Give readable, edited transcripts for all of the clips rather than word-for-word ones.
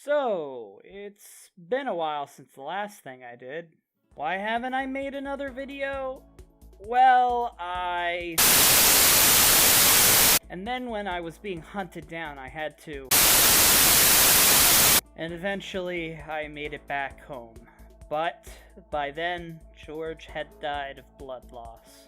So, it's been a while since the last thing I did. Why haven't I made another video? Well, And then when I was being hunted down, I had to... And eventually, I made it back home. But, by then, George had died of blood loss.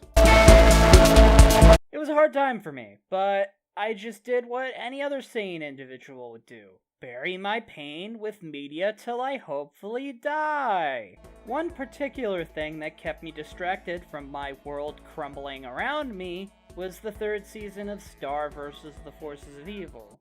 It was a hard time for me, but I just did what any other sane individual would do. Bury my pain with media till I hopefully die. One particular thing that kept me distracted from my world crumbling around me was the third season of Star vs. the Forces of Evil.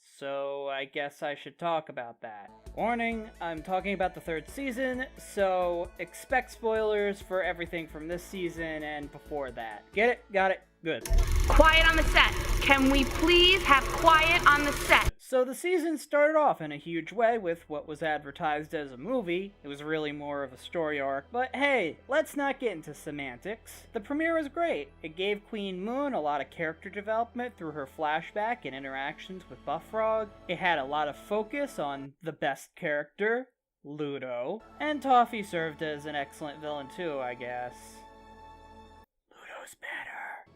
So I guess I should talk about that. Warning, I'm talking about the third season, so expect spoilers for everything from this season and before that. Get it? Got it? Good. Quiet on the set. Can we please have quiet on the set? So the season started off in a huge way with what was advertised as a movie. It was really more of a story arc, but hey, let's not get into semantics. The premiere was great. It gave Queen Moon a lot of character development through her flashback and interactions with Buff Frog. It had a lot of focus on the best character, Ludo, and Toffee served as an excellent villain too, I guess. Ludo's better.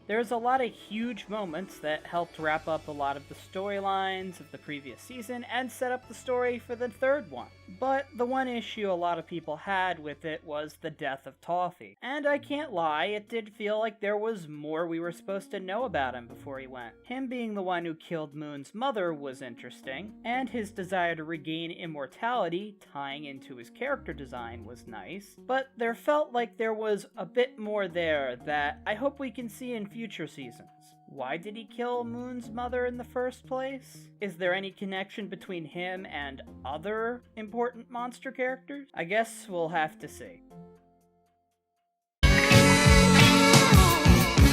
There's a lot of huge moments that helped wrap up a lot of the storylines of the previous season and set up the story for the third one. But the one issue a lot of people had with it was the death of Toffee. And I can't lie, it did feel like there was more we were supposed to know about him before he went. Him being the one who killed Moon's mother was interesting, and his desire to regain immortality tying into his character design was nice, but there felt like there was a bit more there that I hope we can see in future seasons. Why did he kill Moon's mother in the first place? Is there any connection between him and other important monster characters? I guess we'll have to see.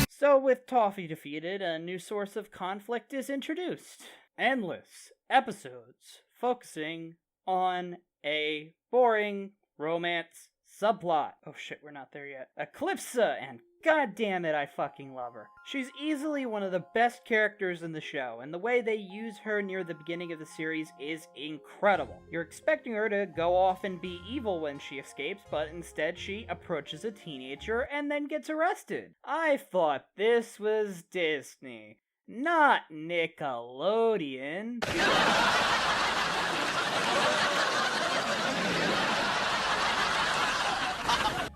So with Toffee defeated, a new source of conflict is introduced. Endless episodes focusing on a boring romance subplot. Oh shit, we're not there yet. Eclipsa, and god damn it, I fucking love her. She's easily one of the best characters in the show, and the way they use her near the beginning of the series is incredible. You're expecting her to go off and be evil when she escapes, but instead she approaches a teenager and then gets arrested. I thought this was Disney, not Nickelodeon.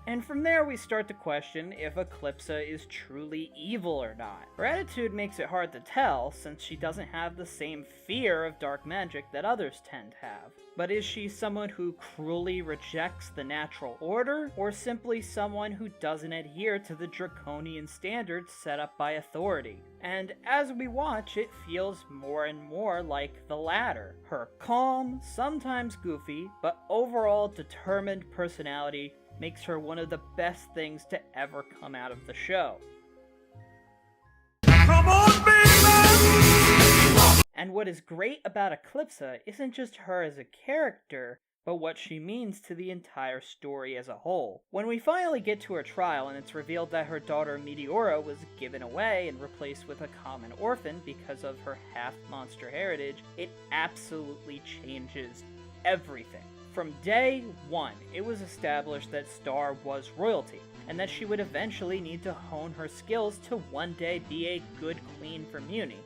And from there we start to question if Eclipsa is truly evil or not. Her attitude makes it hard to tell, since she doesn't have the same fear of dark magic that others tend to have. But is she someone who cruelly rejects the natural order, or simply someone who doesn't adhere to the draconian standards set up by authority? And as we watch, it feels more and more like the latter. Her calm, sometimes goofy, but overall determined personality makes her one of the best things to ever come out of the show. Come on, baby! And what is great about Eclipsa isn't just her as a character, but what she means to the entire story as a whole. When we finally get to her trial and it's revealed that her daughter Meteora was given away and replaced with a common orphan because of her half-monster heritage, it absolutely changes everything. From day one, it was established that Star was royalty, and that she would eventually need to hone her skills to one day be a good queen for Muni.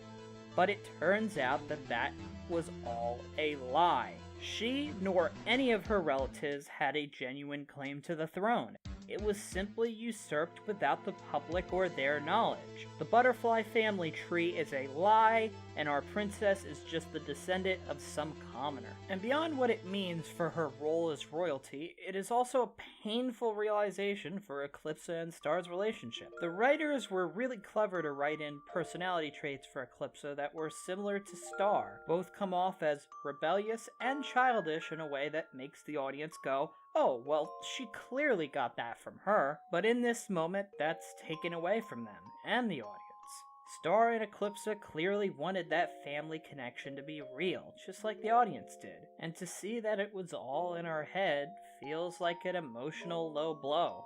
But it turns out that that was all a lie. She, nor any of her relatives, had a genuine claim to the throne. It was simply usurped without the public or their knowledge. The butterfly family tree is a lie, and our princess is just the descendant of some commoner. And beyond what it means for her role as royalty, it is also a painful realization for Eclipsa and Star's relationship. The writers were really clever to write in personality traits for Eclipsa that were similar to Star. Both come off as rebellious and childish in a way that makes the audience go, oh, well, she clearly got that from her. But in this moment, that's taken away from them, and the audience. Star and Eclipsa clearly wanted that family connection to be real, just like the audience did. And to see that it was all in her head feels like an emotional low blow.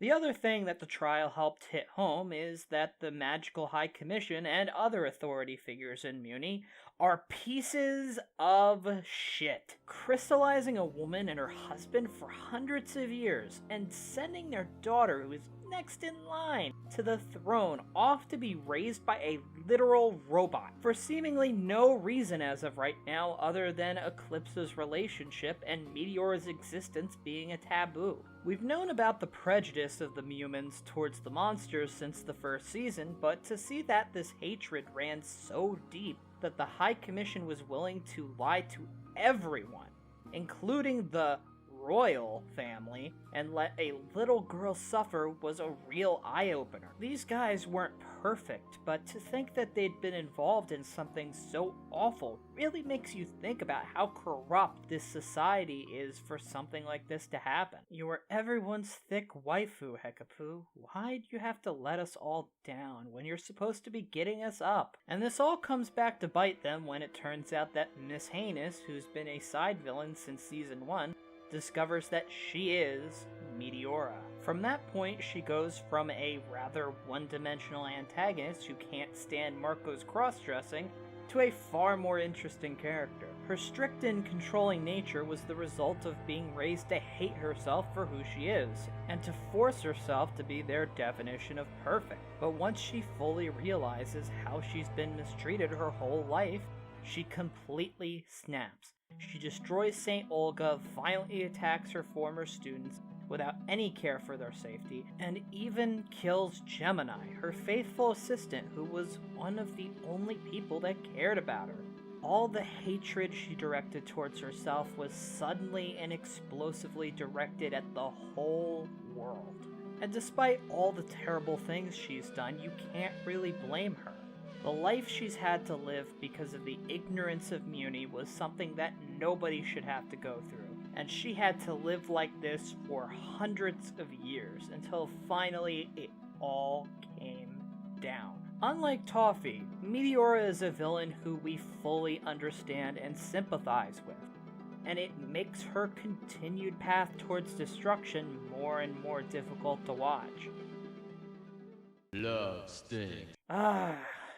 The other thing that the trial helped hit home is that the Magical High Commission and other authority figures in Muni are pieces of shit, crystallizing a woman and her husband for hundreds of years and sending their daughter, who is next in line to the throne, off to be raised by a literal robot for seemingly no reason as of right now other than Eclipsa's relationship and Meteora's existence being a taboo. We've known about the prejudice of the humans towards the monsters since the first season, but to see that this hatred ran so deep that the High Commission was willing to lie to everyone, including the royal family, and let a little girl suffer was a real eye-opener. These guys weren't perfect, but to think that they'd been involved in something so awful really makes you think about how corrupt this society is for something like this to happen. You were everyone's thick waifu, Hekapu. Why'd you have to let us all down when you're supposed to be getting us up? And this all comes back to bite them when it turns out that Miss Heinous, who's been a side villain since season 1, discovers that she is Meteora. From that point, she goes from a rather one-dimensional antagonist who can't stand Marco's cross-dressing to a far more interesting character. Her strict and controlling nature was the result of being raised to hate herself for who she is, and to force herself to be their definition of perfect. But once she fully realizes how she's been mistreated her whole life, she completely snaps. She destroys St. Olga, violently attacks her former students without any care for their safety, and even kills Gemini, her faithful assistant, who was one of the only people that cared about her. All the hatred she directed towards herself was suddenly and explosively directed at the whole world. And despite all the terrible things she's done, you can't really blame her. The life she's had to live because of the ignorance of Muni was something that nobody should have to go through, and she had to live like this for hundreds of years until finally it all came down. Unlike Toffee, Meteora is a villain who we fully understand and sympathize with, and it makes her continued path towards destruction more and more difficult to watch. Love stinks.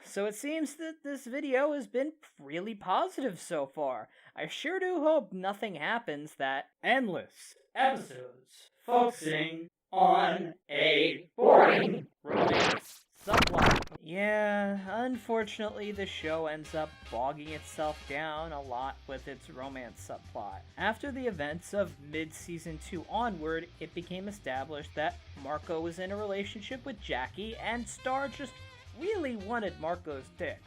So it seems that this video has been really positive so far. I sure do hope nothing happens that endless episodes focusing on a boring romance subplot. Yeah, unfortunately the show ends up bogging itself down a lot with its romance subplot. After the events of mid-season 2 onward, it became established that Marco was in a relationship with Jackie, and Star just really wanted Marco's dick.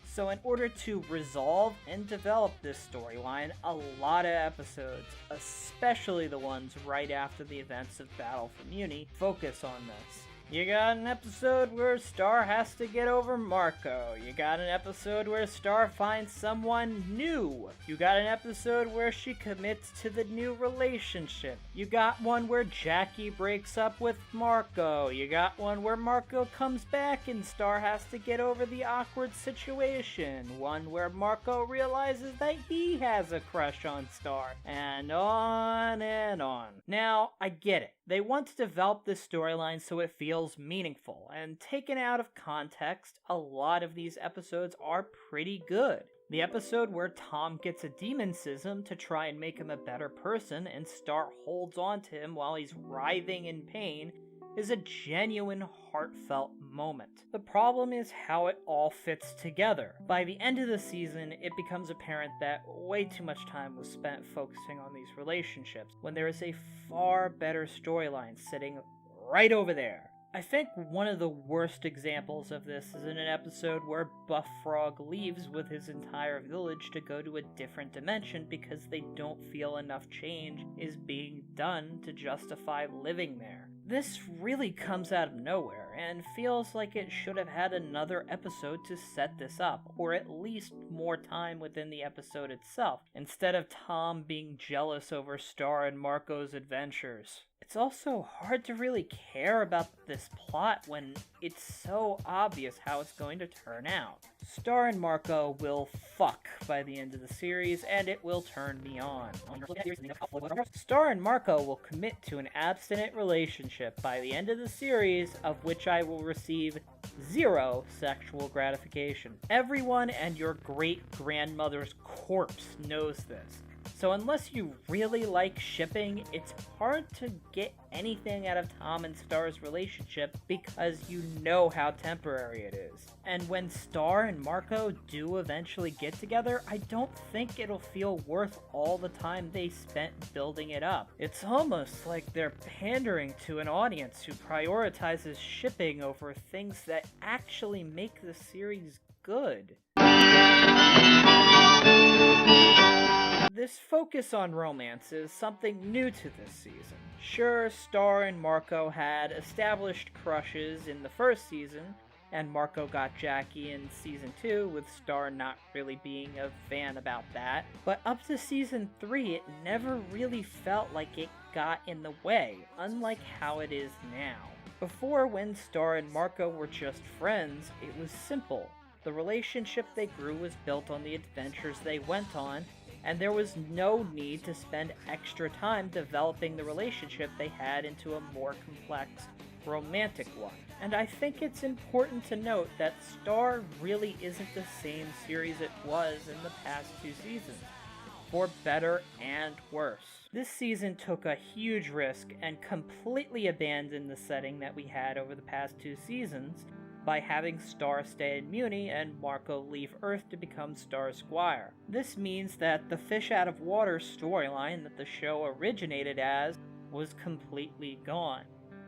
So in order to resolve and develop this storyline, a lot of episodes, especially the ones right after the events of Battle for Muni, focus on this. You got an episode where Star has to get over Marco. You got an episode where Star finds someone new. You got an episode where she commits to the new relationship. You got one where Jackie breaks up with Marco. You got one where Marco comes back and Star has to get over the awkward situation. One where Marco realizes that he has a crush on Star. And on and on. Now, I get it. They want to develop this storyline so it feels meaningful, and taken out of context, a lot of these episodes are pretty good. The episode where Tom gets a demon-sism to try and make him a better person and Star holds on to him while he's writhing in pain is a genuine, heartfelt moment. The problem is how it all fits together. By the end of the season, it becomes apparent that way too much time was spent focusing on these relationships, when there is a far better storyline sitting right over there. I think one of the worst examples of this is in an episode where Buff Frog leaves with his entire village to go to a different dimension because they don't feel enough change is being done to justify living there. This really comes out of nowhere and feels like it should have had another episode to set this up, or at least more time within the episode itself, instead of Tom being jealous over Star and Marco's adventures. It's also hard to really care about this plot when it's so obvious how it's going to turn out. Star and Marco will fuck by the end of the series, and it will turn me on. Star and Marco will commit to an abstinent relationship by the end of the series, of which I will receive 0 sexual gratification. Everyone and your great-grandmother's corpse knows this. So unless you really like shipping, it's hard to get anything out of Tom and Star's relationship because you know how temporary it is. And when Star and Marco do eventually get together, I don't think it'll feel worth all the time they spent building it up. It's almost like they're pandering to an audience who prioritizes shipping over things that actually make the series good. This focus on romance is something new to this season. Sure, Star and Marco had established crushes in the first season, and Marco got Jackie in season 2, with Star not really being a fan about that. But up to season 3, it never really felt like it got in the way, unlike how it is now. Before, when Star and Marco were just friends, it was simple. The relationship they grew was built on the adventures they went on, and there was no need to spend extra time developing the relationship they had into a more complex, romantic one. And I think it's important to note that Star really isn't the same series it was in the past 2 seasons, for better and worse. This season took a huge risk and completely abandoned the setting that we had over the past 2 seasons, by having Star stay in Muni and Marco leave Earth to become Star's squire. This means that the fish out of water storyline that the show originated as was completely gone,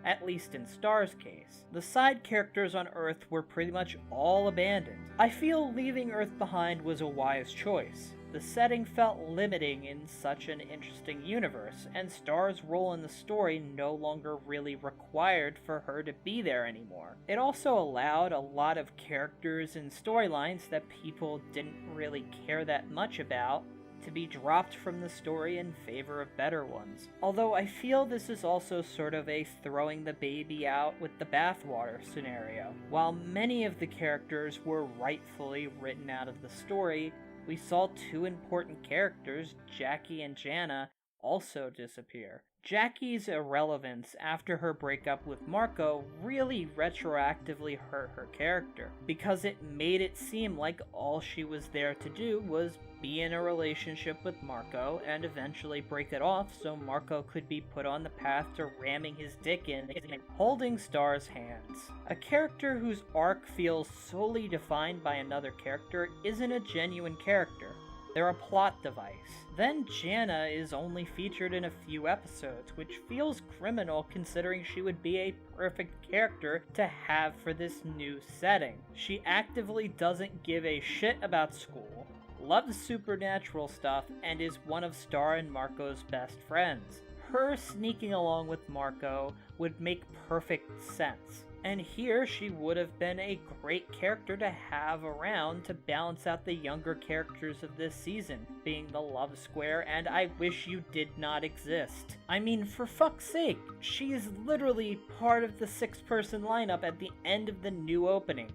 at least in Star's case. The side characters on Earth were pretty much all abandoned. I feel leaving Earth behind was a wise choice. The setting felt limiting in such an interesting universe, and Star's role in the story no longer really required for her to be there anymore. It also allowed a lot of characters and storylines that people didn't really care that much about to be dropped from the story in favor of better ones. Although I feel this is also sort of a throwing the baby out with the bathwater scenario. While many of the characters were rightfully written out of the story, we saw 2 important characters, Jackie and Jana, also disappear. Jackie's irrelevance after her breakup with Marco really retroactively hurt her character, because it made it seem like all she was there to do was be in a relationship with Marco and eventually break it off so Marco could be put on the path to ramming his dick in, holding Star's hands. A character whose arc feels solely defined by another character isn't a genuine character. They're a plot device. Then Jana is only featured in a few episodes, which feels criminal considering she would be a perfect character to have for this new setting. She actively doesn't give a shit about school, loves supernatural stuff, and is one of Star and Marco's best friends. Her sneaking along with Marco would make perfect sense. And here she would have been a great character to have around to balance out the younger characters of this season, being the love square and I wish you did not exist. I mean, for fuck's sake, she is literally part of the 6-person lineup at the end of the new opening,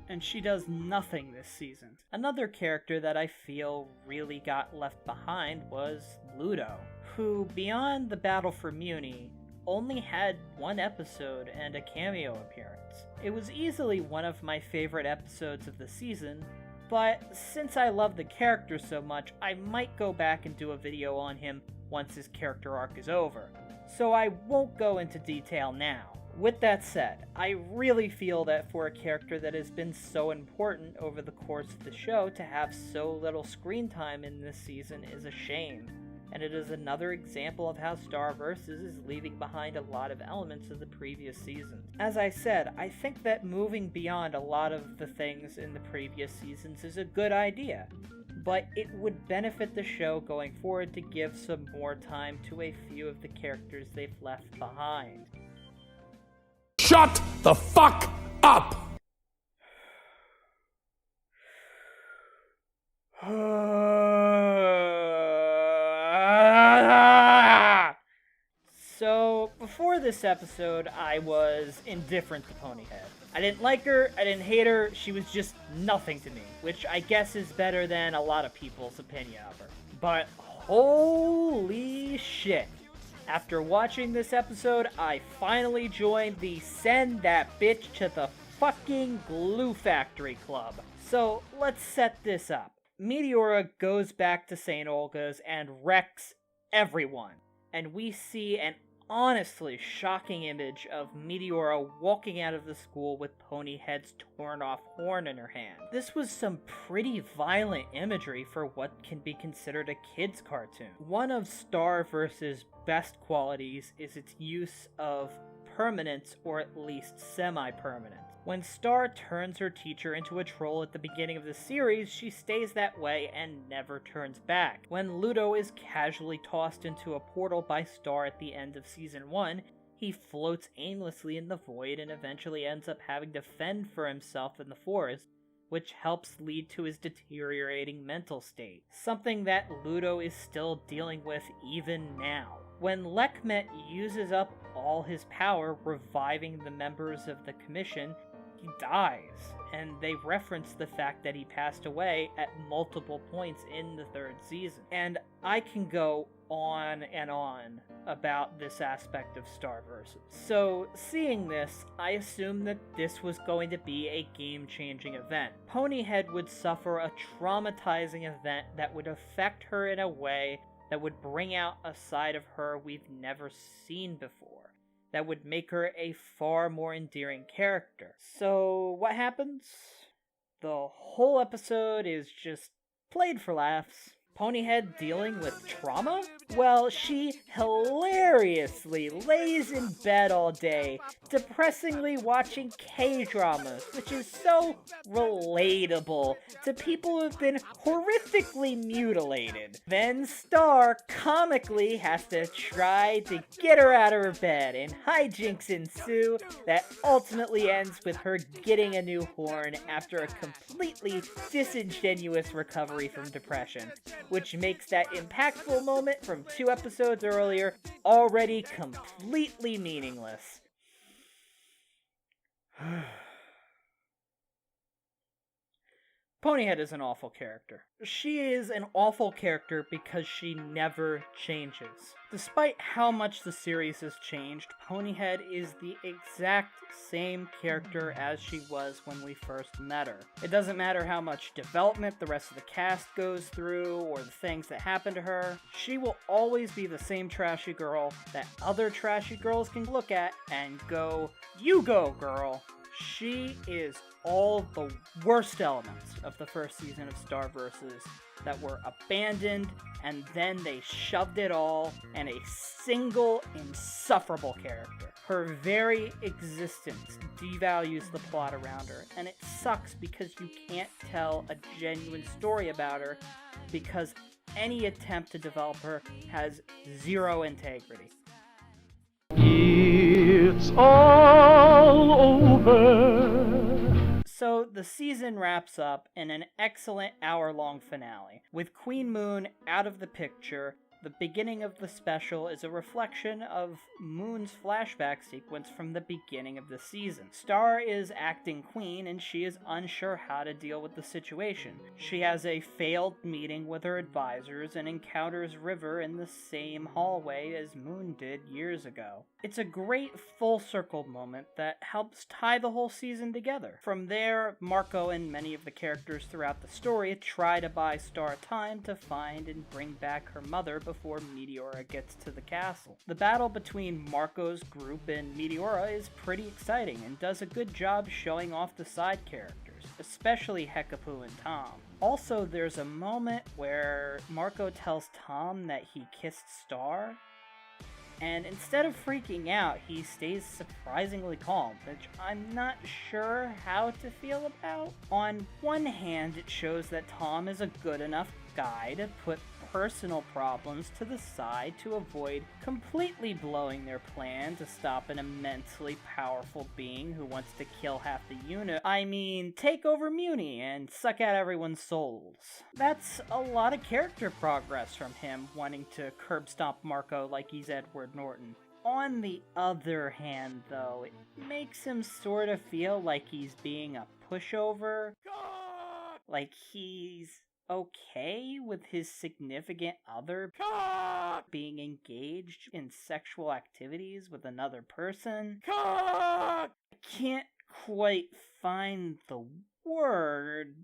and she does nothing this season. Another character that I feel really got left behind was Ludo, who, beyond the battle for Muni, only had 1 episode and a cameo appearance. It was easily one of my favorite episodes of the season, but since I love the character so much, I might go back and do a video on him once his character arc is over, so I won't go into detail now. With that said, I really feel that for a character that has been so important over the course of the show, to have so little screen time in this season is a shame. And it is another example of how Star vs. is leaving behind a lot of elements of the previous seasons. As I said, I think that moving beyond a lot of the things in the previous seasons is a good idea, but it would benefit the show going forward to give some more time to a few of the characters they've left behind. Shut the fuck up! So, before this episode, I was indifferent to Ponyhead. I didn't like her, I didn't hate her, she was just nothing to me, which I guess is better than a lot of people's opinion of her. But holy shit. After watching this episode, I finally joined the Send That Bitch to the Fucking Glue Factory Club. So let's set this up. Meteora goes back to St. Olga's and wrecks everyone. And we see an honestly shocking image of Meteora walking out of the school with Ponyhead's torn off horn in her hand. This was some pretty violent imagery for what can be considered a kid's cartoon. One of Star vs. best qualities is its use of permanence, or at least semi-permanence. When Star turns her teacher into a troll at the beginning of the series, she stays that way and never turns back. When Ludo is casually tossed into a portal by Star at the end of Season 1, he floats aimlessly in the void and eventually ends up having to fend for himself in the forest, which helps lead to his deteriorating mental state, something that Ludo is still dealing with even now. When Lekmet uses up all his power, reviving the members of the Commission, he dies, and they reference the fact that he passed away at multiple points in the third season. And I can go on and on about this aspect of Starverse. So, seeing this, I assumed that this was going to be a game-changing event. Ponyhead would suffer a traumatizing event that would affect her in a way that would bring out a side of her we've never seen before, that would make her a far more endearing character. So, what happens? The whole episode is just played for laughs. Ponyhead dealing with trauma? Well, she hilariously lays in bed all day, depressingly watching K-dramas, which is so relatable to people who've been horrifically mutilated. Then Star comically has to try to get her out of her bed, and hijinks ensue that ultimately ends with her getting a new horn after a completely disingenuous recovery from depression, which makes that impactful moment from 2 episodes earlier already completely meaningless. Ponyhead is an awful character. She is an awful character because she never changes. Despite how much the series has changed, Ponyhead is the exact same character as she was when we first met her. It doesn't matter how much development the rest of the cast goes through or the things that happen to her, she will always be the same trashy girl that other trashy girls can look at and go, "You go, girl." She is all the worst elements of the first season of Star Versus that were abandoned, and then they shoved it all in a single insufferable character. Her very existence devalues the plot around her, and it sucks because you can't tell a genuine story about her because any attempt to develop her has zero integrity. It's all over. So the season wraps up in an excellent hour-long finale. With Queen Moon out of the picture, the beginning of the special is a reflection of Moon's flashback sequence from the beginning of the season. Star is acting queen and she is unsure how to deal with the situation. She has a failed meeting with her advisors and encounters River in the same hallway as Moon did years ago. It's a great full circle moment that helps tie the whole season together. From there, Marco and many of the characters throughout the story try to buy Star time to find and bring back her mother before Meteora gets to the castle. The battle between Marco's group and Meteora is pretty exciting and does a good job showing off the side characters, especially Hekapoo and Tom. Also, there's a moment where Marco tells Tom that he kissed Star, and instead of freaking out, he stays surprisingly calm, which I'm not sure how to feel about. On one hand, it shows that Tom is a good enough guy to put personal problems to the side to avoid completely blowing their plan to stop an immensely powerful being who wants to kill half the unit. I mean, take over Muni and suck out everyone's souls. That's a lot of character progress from him wanting to curb stomp Marco like he's Edward Norton. On the other hand, though, it makes him sort of feel like he's being a pushover. Like he's okay with his significant other being engaged in sexual activities with another person. I can't quite find the word.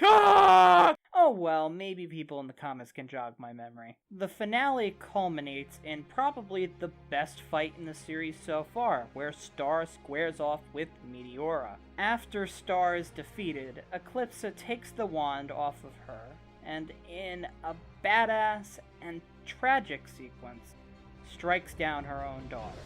Oh well, maybe people in the comments can jog my memory. The finale culminates in probably the best fight in the series so far, where Star squares off with Meteora. After Star is defeated, Eclipsa takes the wand off of her, and in a badass and tragic sequence, strikes down her own daughter.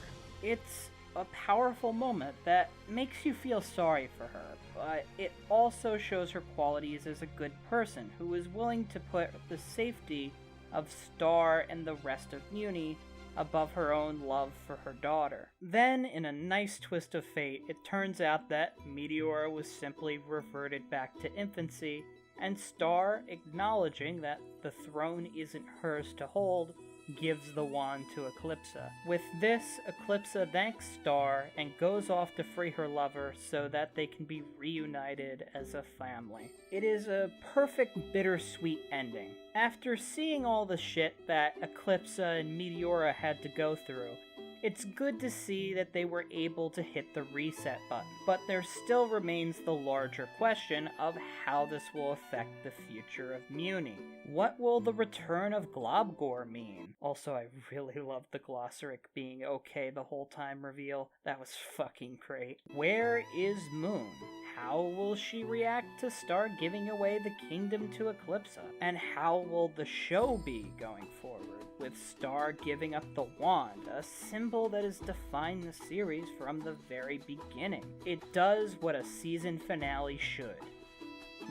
It's a powerful moment that makes you feel sorry for her, but it also shows her qualities as a good person who is willing to put the safety of Star and the rest of Muni above her own love for her daughter. Then, in a nice twist of fate, it turns out that Meteora was simply reverted back to infancy, and Star, acknowledging that the throne isn't hers to hold, gives the wand to Eclipsa. With this, Eclipsa thanks Star and goes off to free her lover so that they can be reunited as a family. It is a perfect bittersweet ending. After seeing all the shit that Eclipsa and Meteora had to go through, it's good to see that they were able to hit the reset button, but there still remains the larger question of how this will affect the future of Muni. What will the return of Globgor mean? Also, I really loved the Glossaric being okay the whole time reveal. That was fucking great. Where is Moon? How will she react to Star giving away the kingdom to Eclipsa? And how will the show be going forward, with Star giving up the wand, a symbol that has defined the series from the very beginning? It does what a season finale should.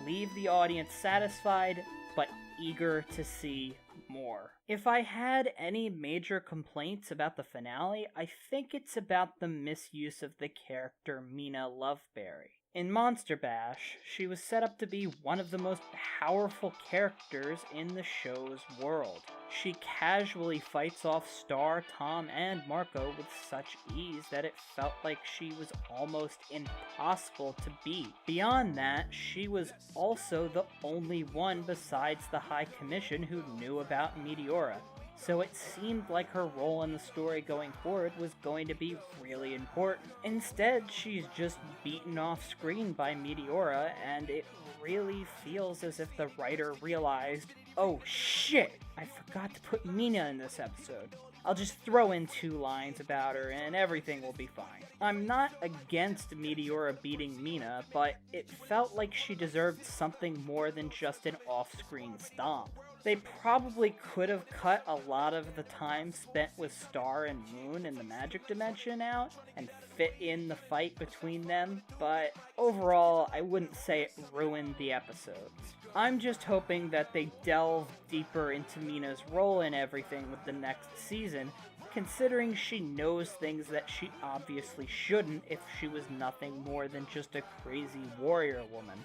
Leave the audience satisfied, but eager to see more. If I had any major complaints about the finale, I think it's about the misuse of the character Mina Loveberry. In Monster Bash, she was set up to be one of the most powerful characters in the show's world. She casually fights off Star, Tom, and Marco with such ease that it felt like she was almost impossible to beat. Beyond that, she was also the only one besides the High Commission who knew about Meteora, so it seemed like her role in the story going forward was going to be really important. Instead, she's just beaten off screen by Meteora, and it really feels as if the writer realized, oh shit, I forgot to put Mina in this episode. I'll just throw in 2 lines about her and everything will be fine. I'm not against Meteora beating Mina, but it felt like she deserved something more than just an off-screen stomp. They probably could have cut a lot of the time spent with Star and Moon in the Magic Dimension out and fit in the fight between them, but overall, I wouldn't say it ruined the episodes. I'm just hoping that they delve deeper into Mina's role in everything with the next season, considering she knows things that she obviously shouldn't if she was nothing more than just a crazy warrior woman.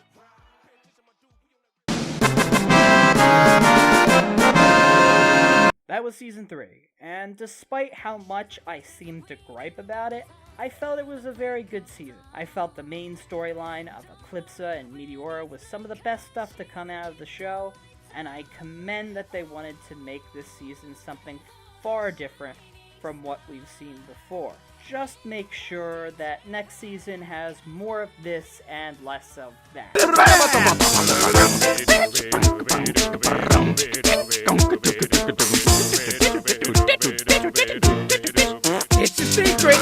That was Season 3, and despite how much I seemed to gripe about it, I felt it was a very good season. I felt the main storyline of Eclipsa and Meteora was some of the best stuff to come out of the show, and I commend that they wanted to make this season something far different from what we've seen before. Just make sure that next season has more of this and less of that.